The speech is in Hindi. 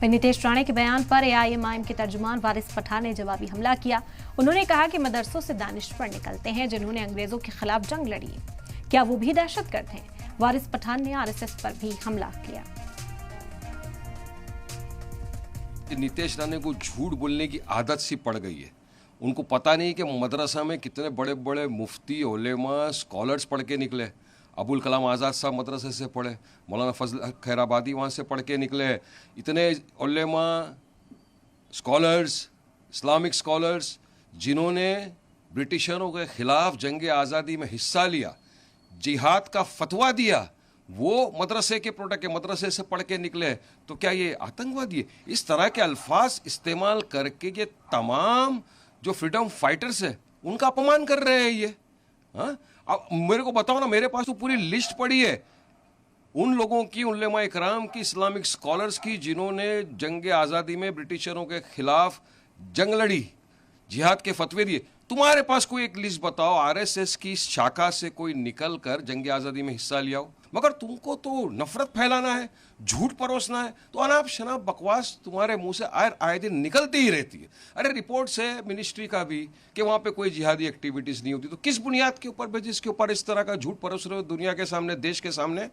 नीतीश राणे के बयान पर एआईएमआईएम के तर्जुमान वारिस पठान ने जवाबी हमला किया। उन्होंने कहा कि मदरसों से दानिश्वर निकलते हैं जिन्होंने अंग्रेजों के खिलाफ जंग लड़ी। क्या वो भी दहशतगर्द हैं? वारिस पठान ने आरएसएस पर भी हमला किया। नीतीश राणे को झूठ बोलने की आदत सी पड़ गई है। उनको पता नहीं कि मदरसा में कितने बड़े बड़े मुफ्ती, उलेमा, स्कॉलर्स पढ़ के निकले। अबुल कलाम आज़ाद साहब मदरसे से पढ़े, मौलाना फजल खैराबादी वहाँ से पढ़ के निकले। इतने उलेमा, स्कॉलर्स, इस्लामिक स्कॉलर्स जिन्होंने ब्रिटिशरों के ख़िलाफ़ जंग आज़ादी में हिस्सा लिया, जिहाद का फतवा दिया, वो मदरसे के प्रोडक्ट के मदरसे से पढ़ के निकले। तो क्या ये आतंकवादी है? इस तरह के अल्फाज इस्तेमाल करके ये तमाम जो फ्रीडम फाइटर्स है उनका अपमान कर रहे हैं ये। हाँ, अब मेरे को बताओ ना, मेरे पास तो पूरी लिस्ट पड़ी है उन लोगों की, उलमा इकराम की, इस्लामिक स्कॉलर्स की जिन्होंने जंग आज़ादी में ब्रिटिशरों के खिलाफ जंग लड़ी, जिहाद के फतवे दिए। तुम्हारे पास कोई एक लिस्ट बताओ आरएसएस की शाखा से कोई निकल कर जंग आज़ादी में हिस्सा लिया हो। मगर तुमको तो नफरत फैलाना है, झूठ परोसना है, तो अनाप शनाप बकवास तुम्हारे मुंह से आए दिन निकलती ही रहती है। अरे रिपोर्ट्स है मिनिस्ट्री का भी कि वहाँ पे कोई जिहादी एक्टिविटीज़ नहीं होती, तो किस बुनियाद के ऊपर, जिसके ऊपर इस तरह का झूठ परोस रहे हो दुनिया के सामने, देश के सामने?